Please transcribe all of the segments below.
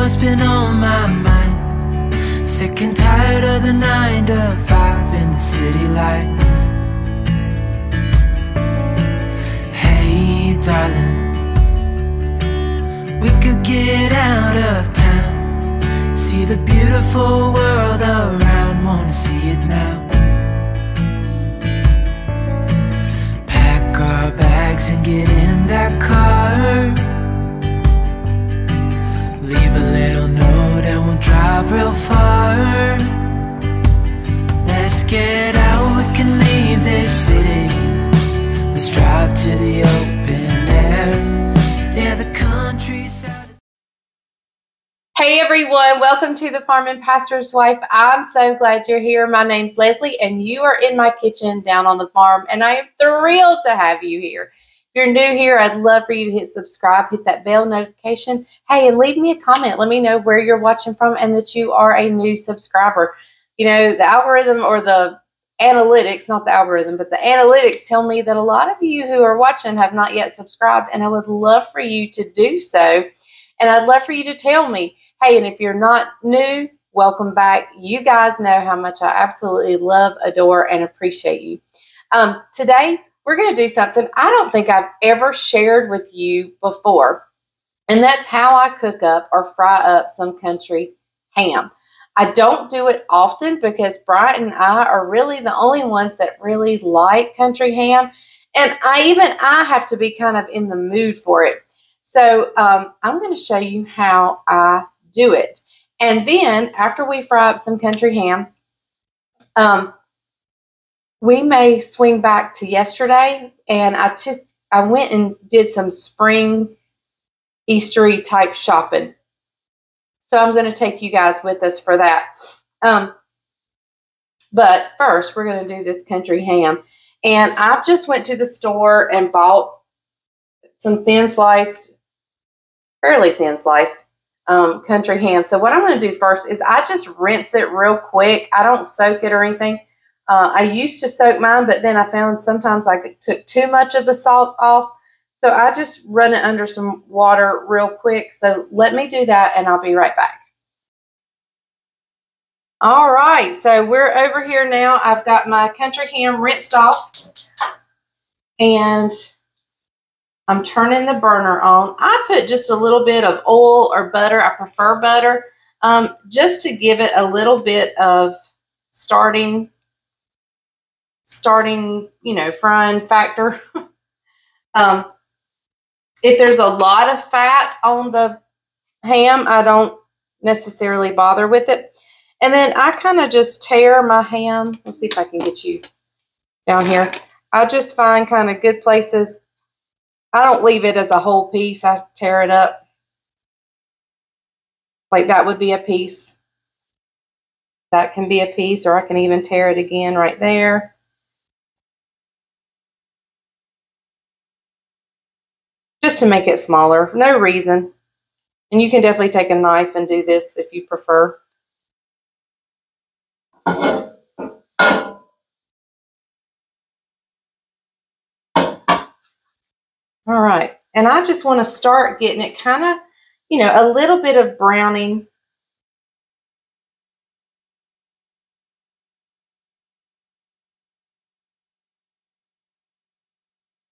what's been on my mind. Sick and tired of the 9 to 5 in the city life. Hey darling, we could get out of town, see the beautiful world around, wanna see it now. Pack our bags and get in that car, leave a little note and we'll drive real far. Let's get out, we can leave this city. Let's drive to the open air. Yeah, the countryside. Hey everyone, welcome to the Farm and Pastor's Wife. I'm so glad you're here. My name's Leslie and you are in my kitchen down on the farm, and I am thrilled to have you here. If you're new here, I'd love for you to hit subscribe, hit that bell notification. Hey, and leave me a comment. Let me know where you're watching from and that you are a new subscriber. You know, the algorithm or the analytics, not the algorithm, but the analytics tell me that a lot of you who are watching have not yet subscribed, and I would love for you to do so. And I'd love for you to tell me, hey, and if you're not new, welcome back. You guys know how much I absolutely love, adore, and appreciate you. Today, we're going to do something I don't think I've ever shared with you before, and that's how I cook up or fry up some country ham. I don't do it often because Brian and I are really the only ones that really like country ham, and I have to be kind of in the mood for it. So I'm going to show you how I do it. And then after we fry up some country ham, we may swing back to yesterday, and I went and did some spring Eastery type shopping. So I'm going to take you guys with us for that. But first, we're going to do this country ham. And I just went to the store and bought some fairly thin sliced country ham. So what I'm going to do first is I just rinse it real quick. I don't soak it or anything. I used to soak mine, but then I found sometimes I took too much of the salt off. So I just run it under some water real quick. So let me do that and I'll be right back. All right, so we're over here now. I've got my country ham rinsed off and I'm turning the burner on. I put just a little bit of oil or butter. I prefer butter, just to give it a little bit of starting, you know, frying factor. If there's a lot of fat on the ham, I don't necessarily bother with it. And then I kind of just tear my ham. Let's see if I can get you down here. I just find kind of good places. I don't leave it as a whole piece. I tear it up. Like that would be a piece. That can be a piece, or I can even tear it again right there. Just to make it smaller, no reason. And you can definitely take a knife and do this if you prefer. All right, and I just want to start getting it kind of, you know, a little bit of browning.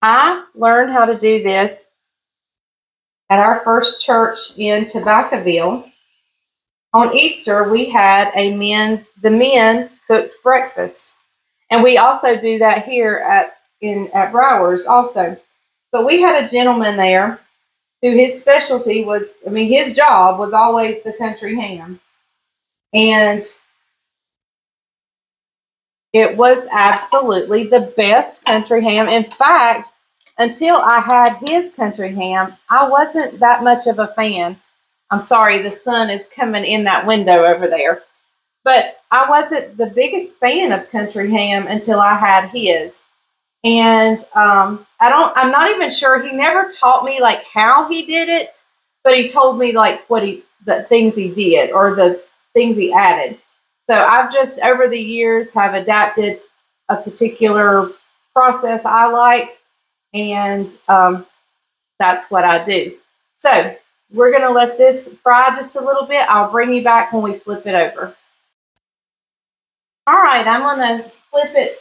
I learned how to do this at our first church in Tobaccoville. On Easter, we had the men cooked breakfast. And we also do that here at Browers also. But we had a gentleman there who his specialty was, his job was always the country ham. And it was absolutely the best country ham. In fact, until I had his country ham, I wasn't that much of a fan. I'm sorry, the sun is coming in that window over there. But I wasn't the biggest fan of country ham until I had his. And I'm not even sure, he never taught me like how he did it, but he told me like the things he did or the things he added. So I've just over the years have adapted a particular process I like, and that's what I do. So we're going to let this fry just a little bit. I'll bring you back when we flip it over. All right, I'm going to flip it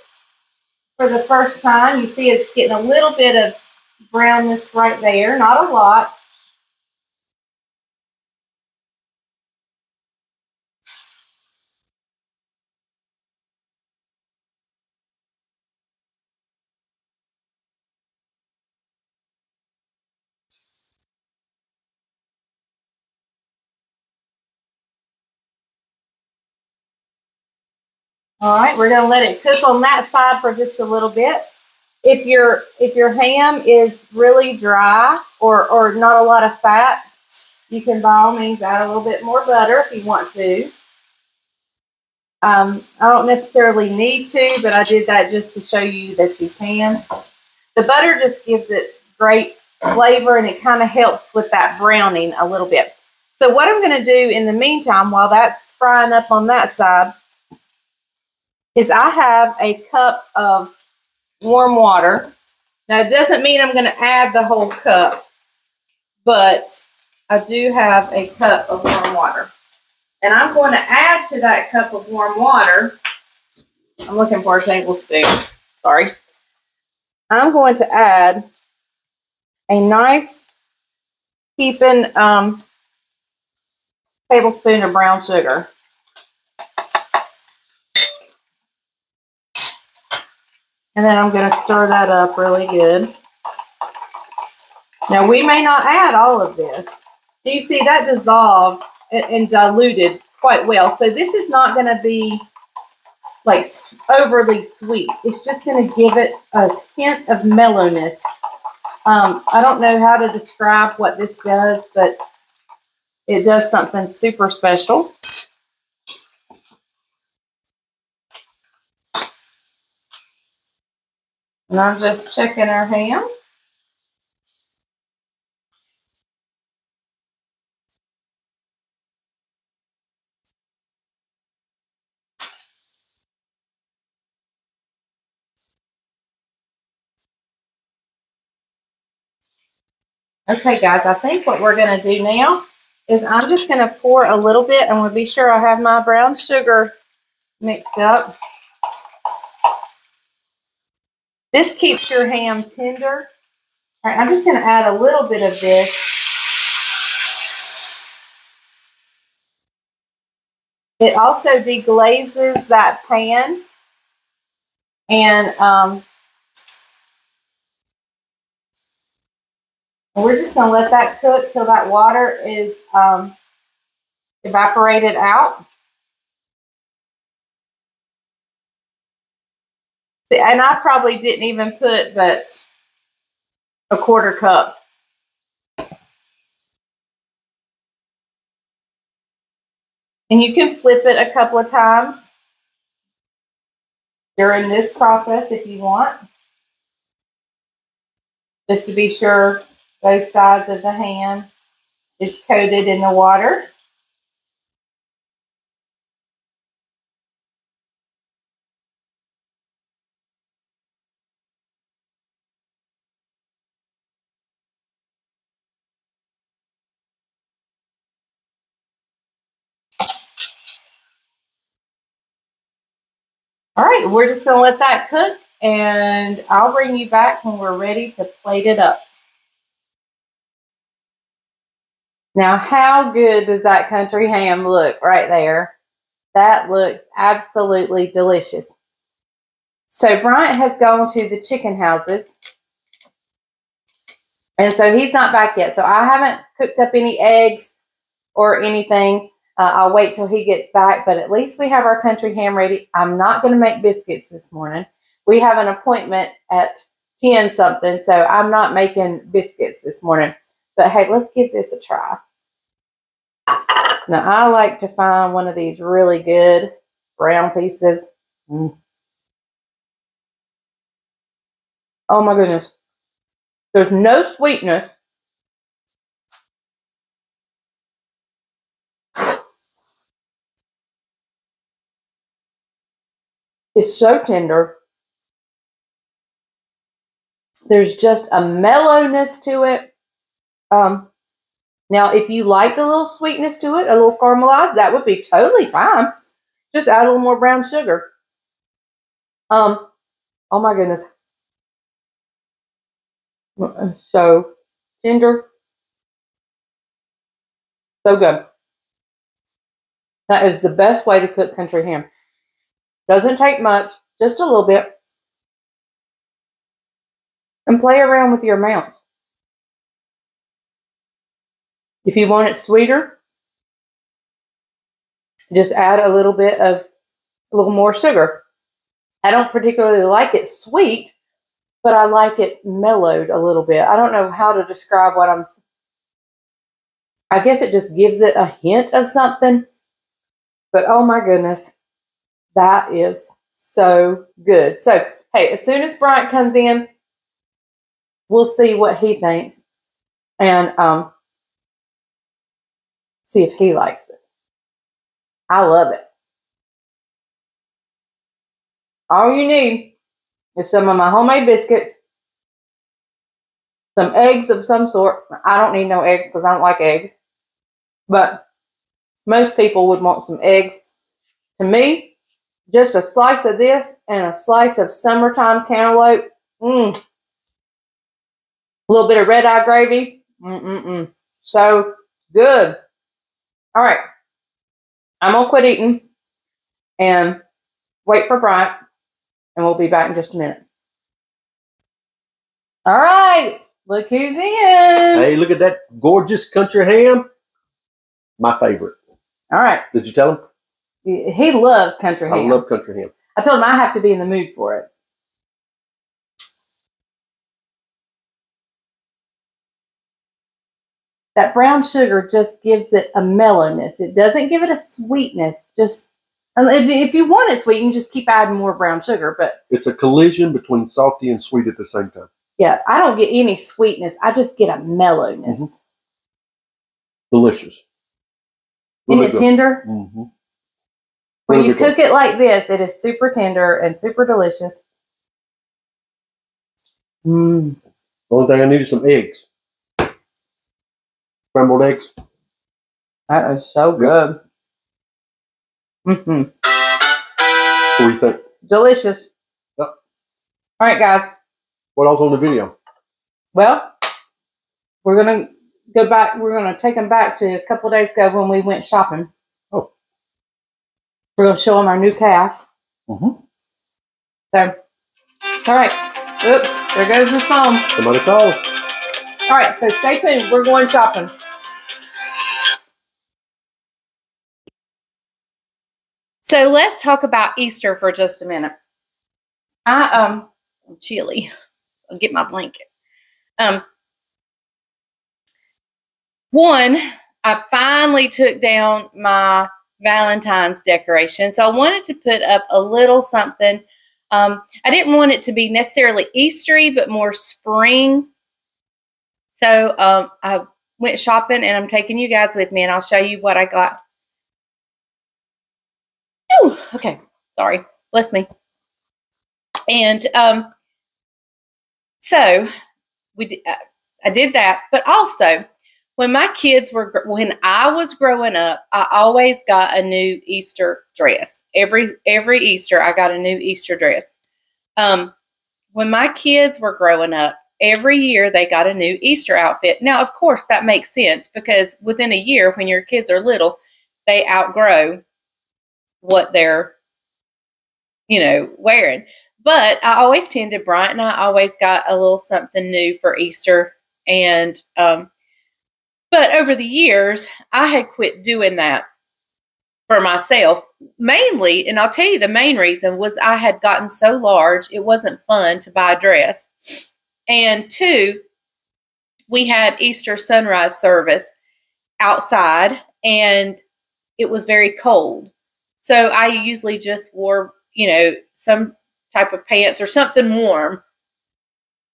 for the first time. You see it's getting a little bit of brownness right there, not a lot. All right, we're going to let it cook on that side for just a little bit. If your ham is really dry or not a lot of fat, you can by all means add a little bit more butter if you want to. I don't necessarily need to, but I did that just to show you that you can. The butter just gives it great flavor, and it kind of helps with that browning a little bit. So what I'm going to do in the meantime, while that's frying up on that side, is I have a cup of warm water. Now, it doesn't mean I'm going to add the whole cup, but I do have a cup of warm water. And I'm going to add to that cup of warm water, I'm looking for a tablespoon, sorry. I'm going to add a nice heaping tablespoon of brown sugar. And then I'm going to stir that up really good. Now, we may not add all of this. You see that dissolved and diluted quite well. So this is not going to be like overly sweet. It's just going to give it a hint of mellowness. I don't know how to describe what this does, but it does something super special. And I'm just checking our ham. Okay, guys, I think what we're going to do now is I'm just going to pour a little bit. I'm going to be sure I have my brown sugar mixed up. This keeps your ham tender. All right, I'm just going to add a little bit of this. It also deglazes that pan. And we're just going to let that cook till that water is evaporated out. And I probably didn't even put but a quarter cup. And you can flip it a couple of times during this process if you want, just to be sure both sides of the ham is coated in the water. All right, we're just going to let that cook, and I'll bring you back when we're ready to plate it up. Now, how good does that country ham look right there? That looks absolutely delicious. So Bryant has gone to the chicken houses, and so he's not back yet. So I haven't cooked up any eggs or anything. I'll wait till he gets back, but at least we have our country ham ready. I'm not going to make biscuits this morning. We have an appointment at 10 something, so I'm not making biscuits this morning. But hey, let's give this a try. Now, I like to find one of these really good brown pieces. Oh my goodness. There's no sweetness. It's so tender. There's just a mellowness to it. Now, if you liked a little sweetness to it, a little caramelized, that would be totally fine. Just add a little more brown sugar. Oh my goodness. So tender. So good. That is the best way to cook country ham. Doesn't take much, just a little bit. And play around with your amounts. If you want it sweeter, just add a little more sugar. I don't particularly like it sweet, but I like it mellowed a little bit. I don't know how to describe I guess it just gives it a hint of something. But oh my goodness, that is so good. So, hey, as soon as Bryant comes in, we'll see what he thinks and see if he likes it. I love it. All you need is some of my homemade biscuits, some eggs of some sort. I don't need no eggs because I don't like eggs. But most people would want some eggs. To me, just a slice of this and a slice of summertime cantaloupe. A little bit of red-eye gravy. So good. All right. I'm going to quit eating and wait for Bryant, and we'll be back in just a minute. All right. Look who's in. Hey, look at that gorgeous country ham. My favorite. All right. Did you tell him? He loves country ham. I love country ham. I told him I have to be in the mood for it. That brown sugar just gives it a mellowness. It doesn't give it a sweetness. Just if you want it sweet, you can just keep adding more brown sugar. But it's a collision between salty and sweet at the same time. Yeah, I don't get any sweetness. I just get a mellowness. Delicious. Really Isn't it tender? When Really you cook it like this, it is super tender and super delicious. The only thing I need is some eggs. Scrambled eggs. That is so good. So what do you think? Delicious. Yep. All right, guys. What else on the video? Well, we're going to go back. We're going to take them back to a couple of days ago when we went shopping. Oh. We're going to show them our new calf. So, all right. Oops, there goes his phone. Somebody calls. All right, so stay tuned. We're going shopping. So let's talk about Easter for just a minute. I'm chilly. I'll get my blanket. One, I finally took down my Valentine's decoration. So I wanted to put up a little something. I didn't want it to be necessarily Eastery, but more spring. So I went shopping, and I'm taking you guys with me, and I'll show you what I got. Ooh, okay, sorry. Bless me. And so I did that, but also when I was growing up, I always got a new Easter dress. Every Easter, I got a new Easter dress. When my kids were growing up, every year they got a new Easter outfit. Now, of course, that makes sense because within a year, when your kids are little, they outgrow what they're, wearing. But I always tended, Bryant and I always got a little something new for Easter. And, but over the years, I had quit doing that for myself. Mainly, and I'll tell you the main reason was I had gotten so large, it wasn't fun to buy a dress. And two, we had Easter sunrise service outside, and it was very cold. So I usually just wore, some type of pants or something warm.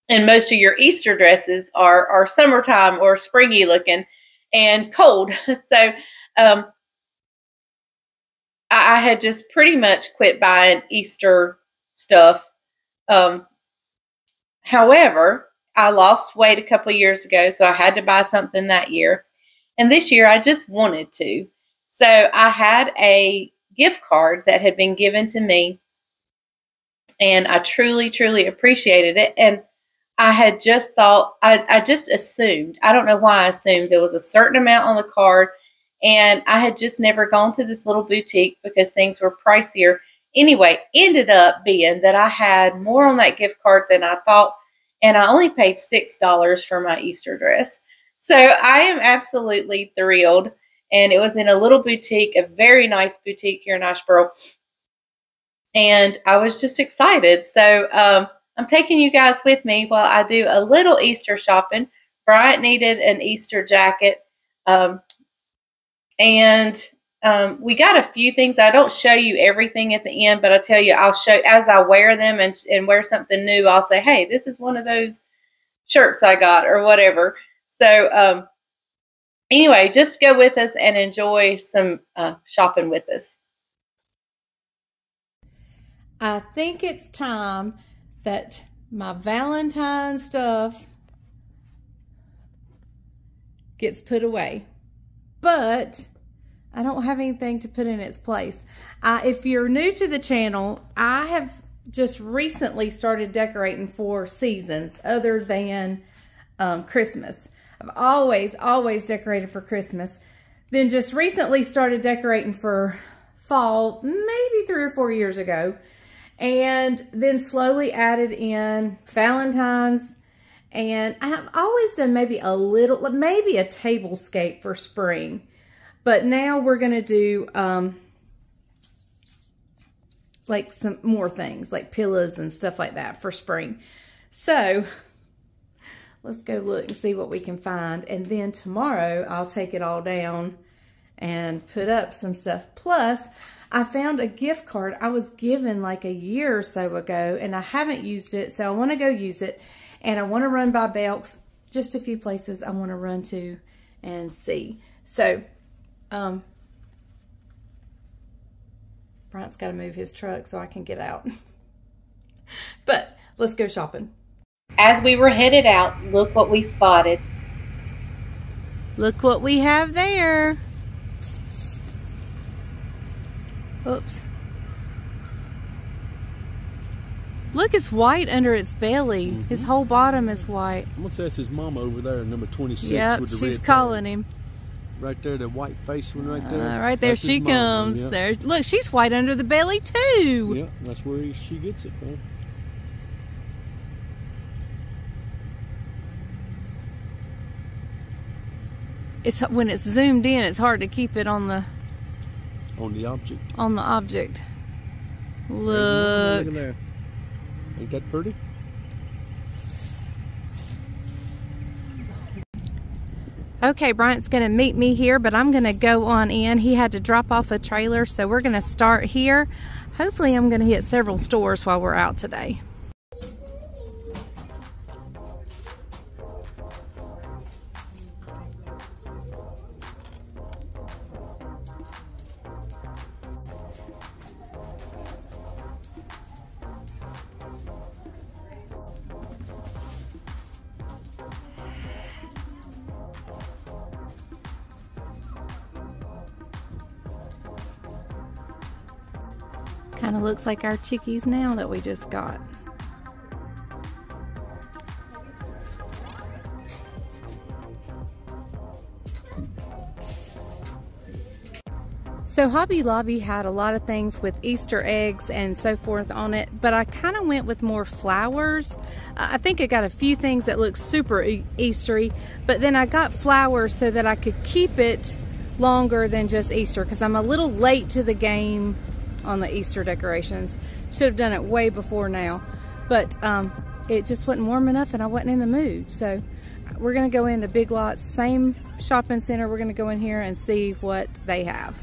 And most of your Easter dresses are summertime or springy looking and cold. So I had just pretty much quit buying Easter stuff. However, I lost weight a couple of years ago, so I had to buy something that year. And this year I just wanted to. So I had a gift card that had been given to me, and I truly, truly appreciated it. And I had just thought, I just assumed, I don't know why I assumed there was a certain amount on the card, and I had just never gone to this little boutique because things were pricier. Anyway, ended up being that I had more on that gift card than I thought, and I only paid $6 for my Easter dress. So I am absolutely thrilled. And it was in a little boutique, a very nice boutique here in Asheboro. And I was just excited. So I'm taking you guys with me while I do a little Easter shopping. Bryant needed an Easter jacket. We got a few things. I don't show you everything at the end, but I tell you, I'll show as I wear them and wear something new. I'll say, hey, this is one of those shirts I got or whatever. So anyway, just go with us and enjoy some shopping with us. I think it's time that my Valentine's stuff gets put away. But I don't have anything to put in its place. If you're new to the channel, I have just recently started decorating for seasons other than Christmas. I've always decorated for Christmas. Then just recently started decorating for fall, maybe 3 or 4 years ago. And then slowly added in Valentine's. And I've always done maybe a tablescape for spring. But now we're going to do like some more things, like pillows and stuff like that for spring. So let's go look and see what we can find. And then tomorrow I'll take it all down and put up some stuff. Plus, I found a gift card I was given like a year or so ago, and I haven't used it, so I want to go use it. And I want to run by Belk's, just a few places I want to run to and see. So, Bryant's got to move his truck so I can get out. But let's go shopping. As we were headed out, look what we spotted. Look what we have there. Oops. Look, it's white under its belly. Mm-hmm. His whole bottom is white. I'm gonna say it's his mama over there, number 26. Yep, with the she's red calling him. Right there, the white face one right there. Right there, that's she comes. Yep. There, look, she's white under the belly too. Yeah, that's where she gets it from. It's when it's zoomed in, it's hard to keep it on the object. On the object. Look. Look at there. Ain't that pretty? Okay, Bryant's going to meet me here, but I'm going to go on in. He had to drop off a trailer, so we're going to start here. Hopefully I'm going to hit several stores while we're out today. Kind of looks like our chickies now that we just got. So Hobby Lobby had a lot of things with Easter eggs and so forth on it, but I kind of went with more flowers. I think I got a few things that look super Eastery, but then I got flowers so that I could keep it longer than just Easter, because I'm a little late to the game on the Easter decorations. Should have done it way before now, but it just wasn't warm enough and I wasn't in the mood. So we're gonna go into Big Lots, same shopping center. We're gonna go in here and see what they have.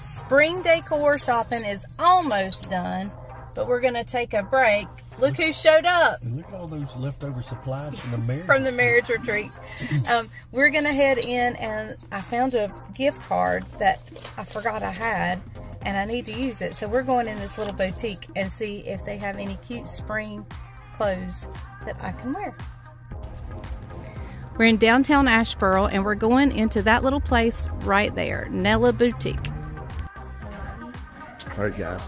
Spring decor shopping is almost done, but we're gonna take a break. Look who showed up. And look at all those leftover supplies from the marriage retreat. We're gonna head in, and I found a gift card that I forgot I had, and I need to use it. So we're going in this little boutique and see if they have any cute spring clothes that I can wear. We're in downtown Asheboro, and we're going into that little place right there, Nella Boutique. All right, guys.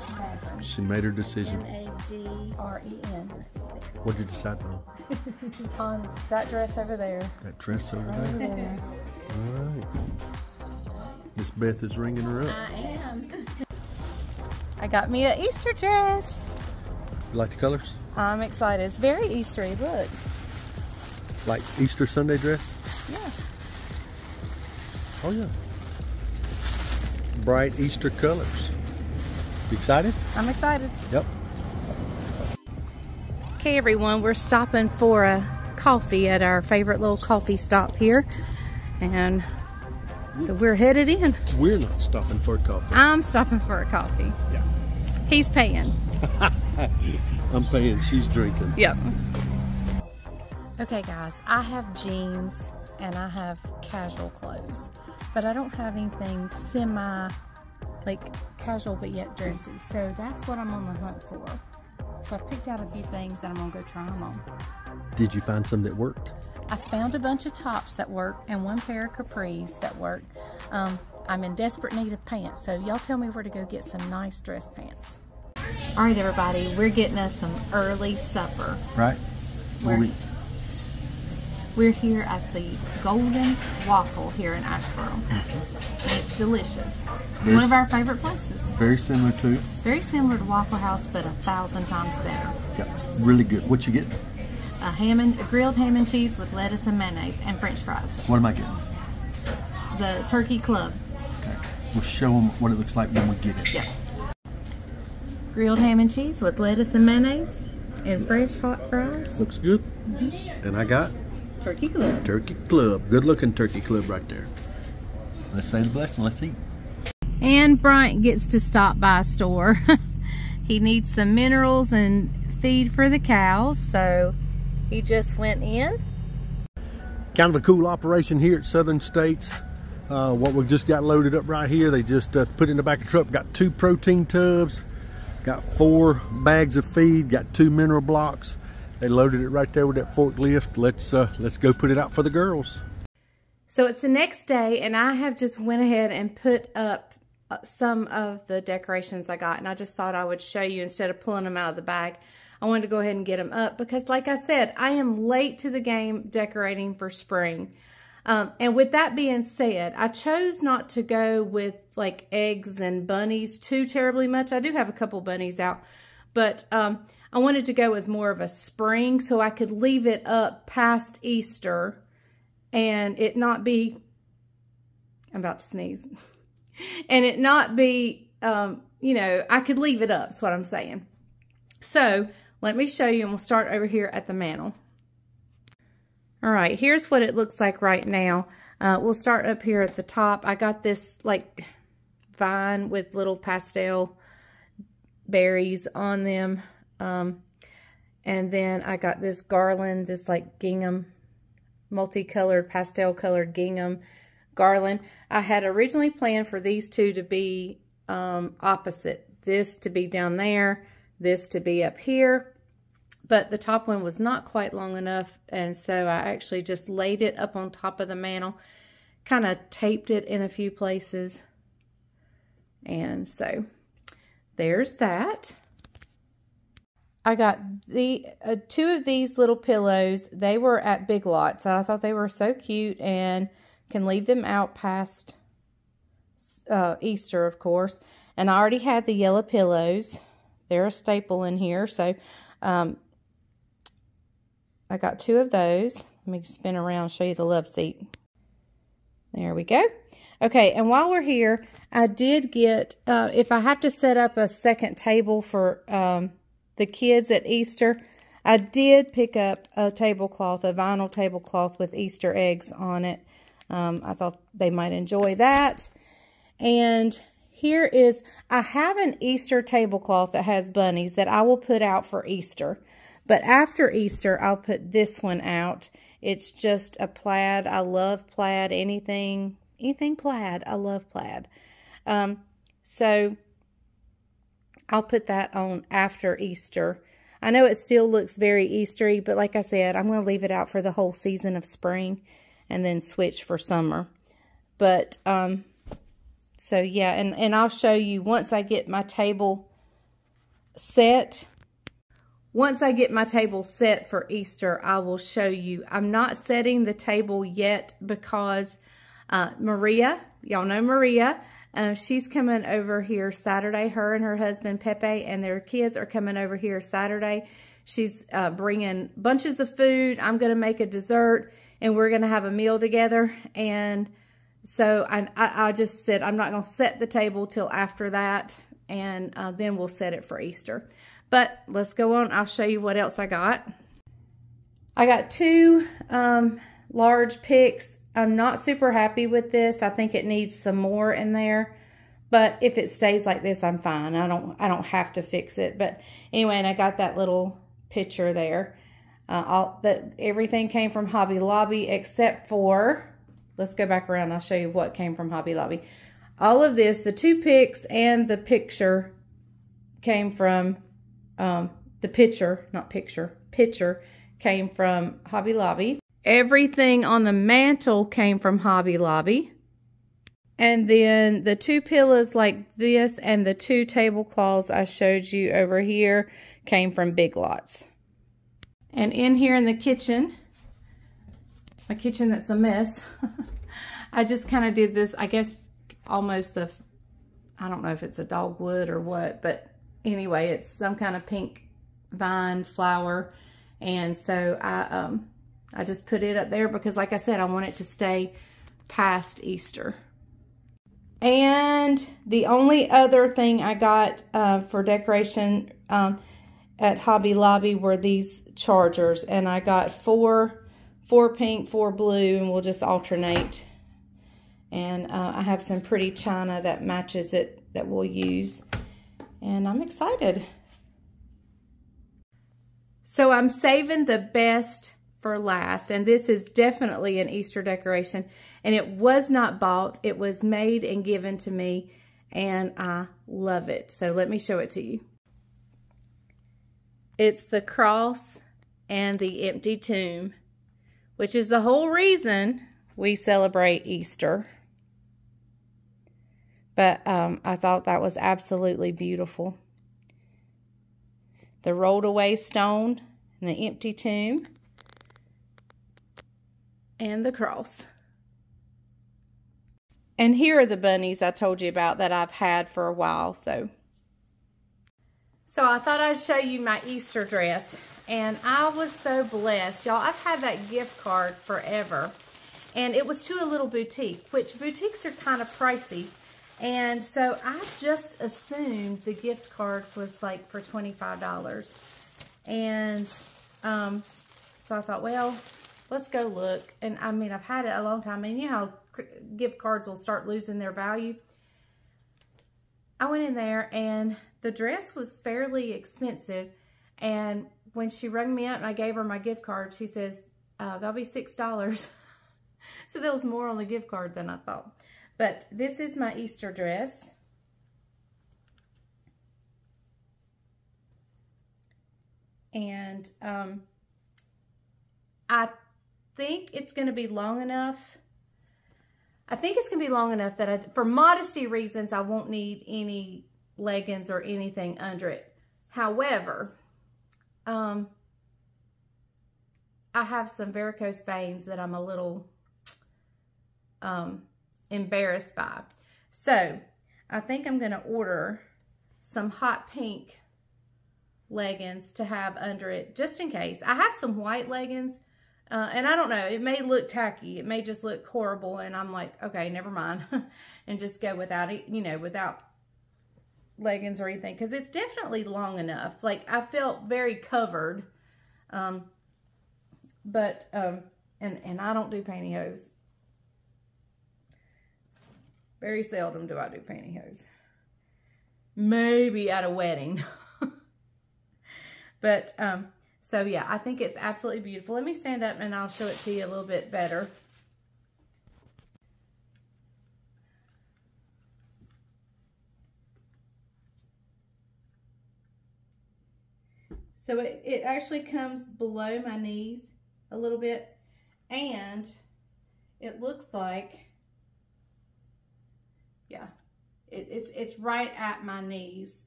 She made her decision. N-A-D-R-E-N. What'd you decide on? On that dress over there. That dress over there? All right. Miss Beth is ringing her up. I am. I got me an Easter dress. You like the colors? I'm excited. It's very Eastery. Look. Like Easter Sunday dress? Yeah. Oh, yeah. Bright Easter colors. You excited? I'm excited. Yep. Okay, everyone. We're stopping for a coffee at our favorite little coffee stop here. And so we're headed in. We're not stopping for a coffee. I'm stopping for a coffee. Yeah. He's paying. I'm paying. She's drinking. Yep. Okay, guys. I have jeans and I have casual clothes. But I don't have anything like casual but yet dressy. So that's what I'm on the hunt for. So I've picked out a few things and I'm going to go try them on. Did you find some that worked? I found a bunch of tops that work and one pair of capris that work. I'm in desperate need of pants, so y'all tell me where to go get some nice dress pants. All right, everybody, we're getting us some early supper. Right. We're here at the Golden Waffle here in Asheboro. And it's delicious. One of our favorite places. Very similar to it. Very similar to Waffle House, but 1,000 times better. Yeah, really good. What you get? A grilled ham and cheese with lettuce and mayonnaise and French fries. What am I getting? The turkey club. Okay. We'll show them what it looks like when we get it. Yeah. Grilled ham and cheese with lettuce and mayonnaise and fresh hot fries. Looks good. And I got Turkey club. Turkey club. Good looking turkey club right there. Let's say the blessing. Let's eat. And Bryant gets to stop by a store. He needs some minerals and feed for the cows, so he just went in. Kind of a cool operation here at Southern States. What we just got loaded up right here, they just put in the back of the truck. Got 2 protein tubs, got 4 bags of feed, got 2 mineral blocks. They loaded it right there with that forklift. Let's go put it out for the girls. So it's the next day, and I have just went ahead and put up some of the decorations I got, and I just thought I would show you instead of pulling them out of the bag. I wanted to go ahead and get them up because, like I said, I am late to the game decorating for spring. And with that being said, I chose not to go with like eggs and bunnies too terribly much. I do have a couple bunnies out, but I wanted to go with more of a spring so I could leave it up past Easter and it not be, I'm about to sneeze, and it not be, you know, I could leave it up, is what I'm saying. So let me show you, and we'll start over here at the mantle. All right, here's what it looks like right now. We'll start up here at the top. I got this like vine with little pastel berries on them. And then I got this garland, this like gingham, multicolored, pastel colored gingham garland. I had originally planned for these two to be opposite. This to be down there, this to be up here. But the top one was not quite long enough, and so I actually just laid it up on top of the mantle, kind of taped it in a few places. And so there's that. I got the 2 of these little pillows. They were at Big Lots. I thought they were so cute and can leave them out past Easter, of course. And I already had the yellow pillows. They're a staple in here. So I got 2 of those. Let me spin around and show you the love seat. There we go. Okay, and while we're here, I did get, if I have to set up a second table for the kids at Easter, I did pick up a tablecloth, a vinyl tablecloth with Easter eggs on it. I thought they might enjoy that. And here is, I have an Easter tablecloth that has bunnies that I will put out for Easter. But after Easter, I'll put this one out. It's just a plaid. I love plaid. Anything plaid. I love plaid. So I'll put that on after Easter. I know it still looks very Eastery, but like I said, I'm going to leave it out for the whole season of spring. and then switch for summer. But, so yeah, and I'll show you once I get my table set. Once I get my table set for Easter, I will show you. I'm not setting the table yet because Maria, y'all know Maria, she's coming over here Saturday. Her and her husband Pepe and their kids are coming over here Saturday. She's bringing bunches of food. I'm going to make a dessert and we're going to have a meal together. And so I just said I'm not going to set the table till after that, and then we'll set it for Easter. But let's go on. I'll show you what else I got. I got 2 large picks. I'm not super happy with this. I think it needs some more in there. But if it stays like this, I'm fine. I don't have to fix it. But anyway, and I got that little picture there. Everything came from Hobby Lobby except for, let's go back around. I'll show you what came from Hobby Lobby. All of this, the 2 picks and the picture came from the picture came from Hobby Lobby. Everything on the mantle came from Hobby Lobby. And then the 2 pillows like this and the 2 tablecloths I showed you over here came from Big Lots. And in here in the kitchen, my kitchen that's a mess, I just kind of did this, I guess almost a, I don't know if it's a dogwood or what, but anyway, it's some kind of pink vine flower. And so I just put it up there because, like I said, I want it to stay past Easter. And the only other thing I got for decoration at Hobby Lobby were these chargers. And I got 4 pink, 4 blue, and we'll just alternate. And I have some pretty china that matches it that we'll use. And I'm excited. So I'm saving the best for last. And this is definitely an Easter decoration. And it was not bought. It was made and given to me. And I love it. So let me show it to you. It's the cross and the empty tomb, which is the whole reason we celebrate Easter. But I thought that was absolutely beautiful. The rolled away stone and the empty tomb and the cross. And here are the bunnies I told you about that I've had for a while. So I thought I'd show you my Easter dress. And I was so blessed. Y'all, I've had that gift card forever. And it was to a little boutique, which boutiques are kind of pricey. And so I just assumed the gift card was like for $25. And so I thought, well, let's go look. And I mean, I've had it a long time. And you know how gift cards will start losing their value. I went in there and the dress was fairly expensive. And when she rang me up and I gave her my gift card, she says, that'll be $6. So there was more on the gift card than I thought. But this is my Easter dress. And I think it's going to be long enough. I think it's going to be long enough that for modesty reasons, I won't need any leggings or anything under it. However, I have some varicose veins that I'm a little embarrassed by. So I think I'm going to order some hot pink leggings to have under it just in case. I have some white leggings and I don't know, it may look tacky, it may just look horrible, and I'm like, okay, never mind and just go without it, you know, without leggings or anything, because it's definitely long enough. Like, I felt very covered, but and I don't do pantyhose. Very seldom do I do pantyhose. Maybe at a wedding. But, so yeah, I think it's absolutely beautiful. Let me stand up and I'll show it to you a little bit better. So it actually comes below my knees a little bit. And it looks like, yeah, it's right at my knees.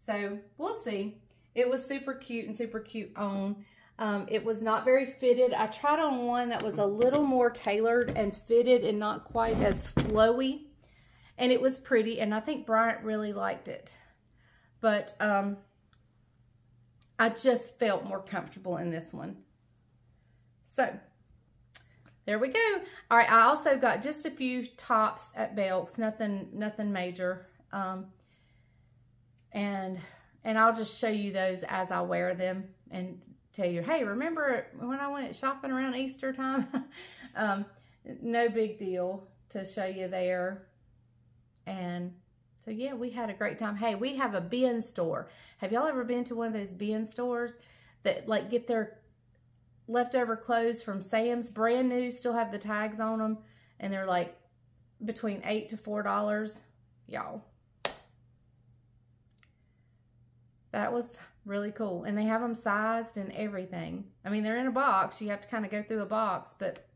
So we'll see. It was super cute and super cute on. It was not very fitted. I tried on one that was a little more tailored and fitted and not quite as flowy. And it was pretty, and I think Bryant really liked it. But I just felt more comfortable in this one. So, there we go. All right, I also got just a few tops at Belk's, nothing major. And I'll just show you those as I wear them and tell you, hey, remember when I went shopping around Easter time? No big deal to show you there. And so, yeah, we had a great time. Hey, we have a bin store. Have y'all ever been to one of those bin stores that, like, get their leftover clothes from Sam's, brand new, still have the tags on them, and they're, like, between $8 to $4? Y'all. That was really cool. And they have them sized and everything. I mean, they're in a box. You have to kind of go through a box, but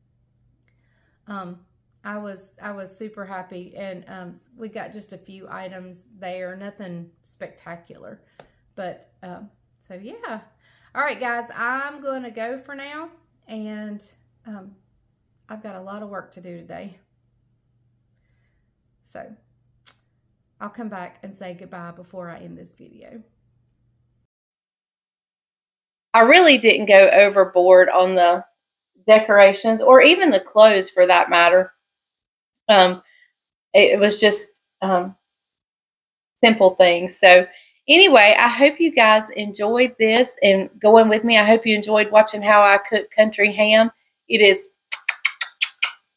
I was super happy, and we got just a few items there, nothing spectacular, but so yeah. All right, guys, I'm going to go for now, and I've got a lot of work to do today, so I'll come back and say goodbye before I end this video. I really didn't go overboard on the decorations, or even the clothes for that matter. It was just simple things. So anyway, I hope you guys enjoyed this and going with me. I hope you enjoyed watching how I cook country ham. It is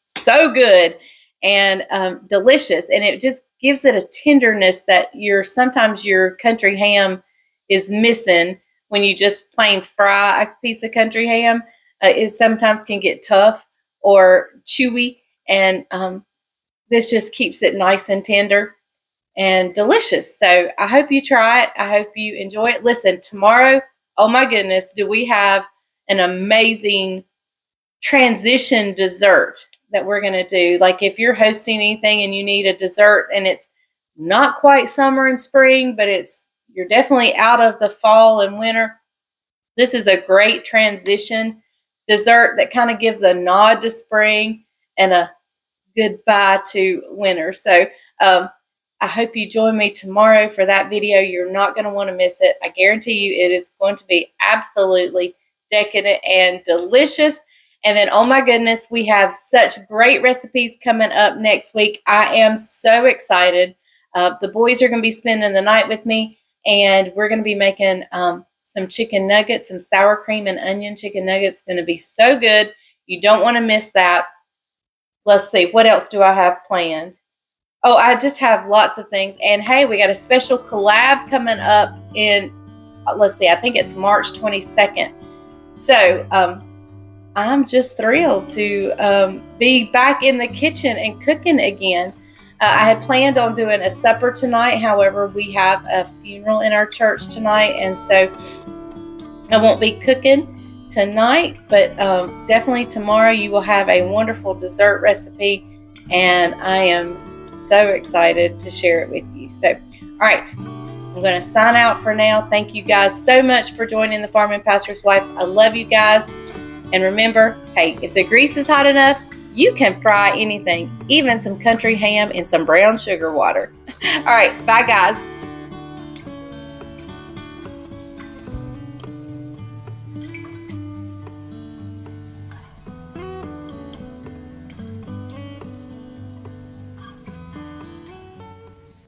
so good and delicious, and it just gives it a tenderness that sometimes your country ham is missing when you just plain fry a piece of country ham. It sometimes can get tough or chewy, and this just keeps it nice and tender and delicious. So I hope you try it. I hope you enjoy it. Listen, tomorrow, oh my goodness, do we have an amazing transition dessert that we're going to do. Like if you're hosting anything and you need a dessert and it's not quite summer and spring, but you're definitely out of the fall and winter, this is a great transition dessert that kind of gives a nod to spring and a goodbye to winter. So I hope you join me tomorrow for that video. You're not going to want to miss it. I guarantee you it is going to be absolutely decadent and delicious. And then, oh my goodness, we have such great recipes coming up next week. I am so excited. The boys are going to be spending the night with me, and we're going to be making some chicken nuggets, some sour cream and onion chicken nuggets. Going to be so good. You don't want to miss that. Let's see, what else do I have planned? Oh, I just have lots of things. And hey, we got a special collab coming up in, let's see, I think it's March 22nd. So I'm just thrilled to be back in the kitchen and cooking again. I had planned on doing a supper tonight. However, we have a funeral in our church tonight, and so I won't be cooking tonight, but definitely tomorrow you will have a wonderful dessert recipe, and I am so excited to share it with you. So, all right, I'm going to sign out for now. Thank you guys so much for joining the Farming Pastor's Wife. I love you guys. And remember, hey, if the grease is hot enough, you can fry anything, even some country ham in some brown sugar water. All right, bye guys.